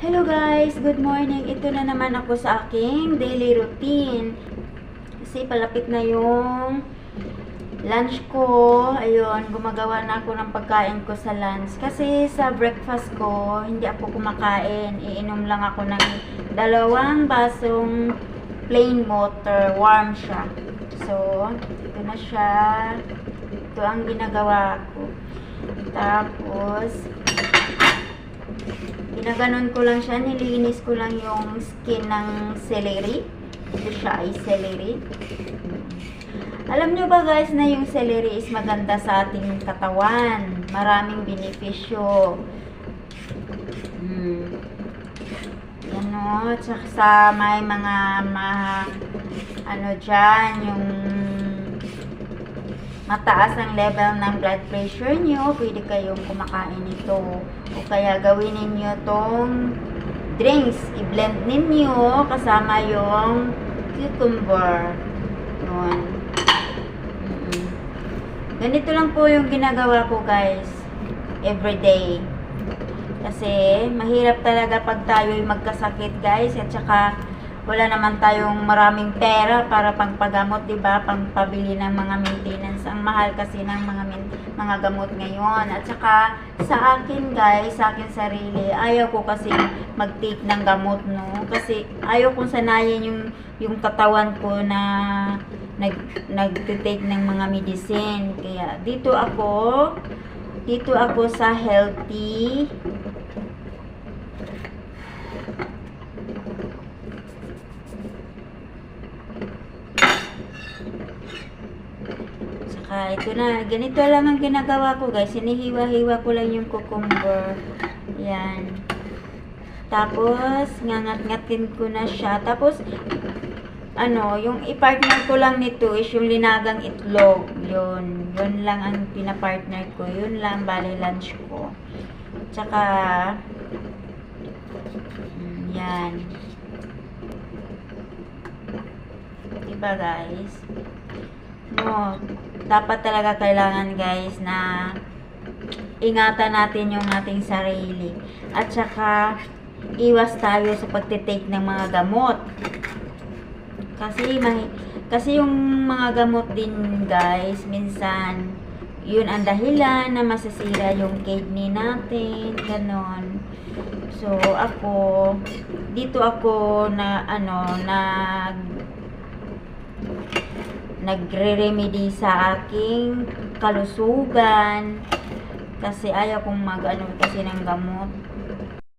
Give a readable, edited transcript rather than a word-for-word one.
Hello guys, good morning. Ito na naman ako sa aking daily routine. Kasi palapit na yung lunch ko. Ayun, gumagawa na ako ng pagkain ko sa lunch. Kasi sa breakfast ko, hindi ako kumakain. Iinom lang ako ng 2 basong plain water. Warm siya. So, ito na siya. Ito ang ginagawa ko. Tapos, ginaganon ko lang siya, nilinis ko lang yung skin ng celery. Ito siya ay celery. Alam nyo ba guys na yung celery is maganda sa ating katawan. Maraming benepisyo. Yan o. Tsaka sa may mga ano dyan, yung mataas ang level ng blood pressure nyo, pwede kayong kumakain nito. O kaya gawin ninyo tong drinks. I-blend ninyo kasama yung cucumber. Yun. Ganito lang po yung ginagawa ko guys. Everyday. Kasi mahirap talaga pag tayo'y magkasakit guys. At saka wala naman tayong maraming pera para pangpagamot, diba? Pangpabili ng mga maintenance. Ang mahal kasi ng mga gamot ngayon. At saka sa akin guys, sa akin sarili, ayaw ko kasi mag-take ng gamot, no? Kasi ayaw kong sanayin yung katawan ko na nag-take ng mga medicine. Kaya dito ako sa healthy. Ito na, ganito lang ang ginagawa ko guys. Hinihiwa-hiwa ko lang yung cucumber. Yan. Tapos, ngangat-ngatin ko na siya. Tapos, yung i-partner ko lang nito is yung linagang itlog. Yun lang ang pina-partner ko. Yun lang, bali lunch ko. Tsaka, yan. Diba guys? No, dapat talaga kailangan guys na ingatan natin yung ating sarili. At saka, iwas tayo sa pagtitake ng mga gamot. Kasi yung mga gamot din guys, minsan, yun ang dahilan na masasira yung kidney natin, ganon. So, dito ako nagre-remedy sa aking kalusugan kasi ayaw kong kasi ng gamot.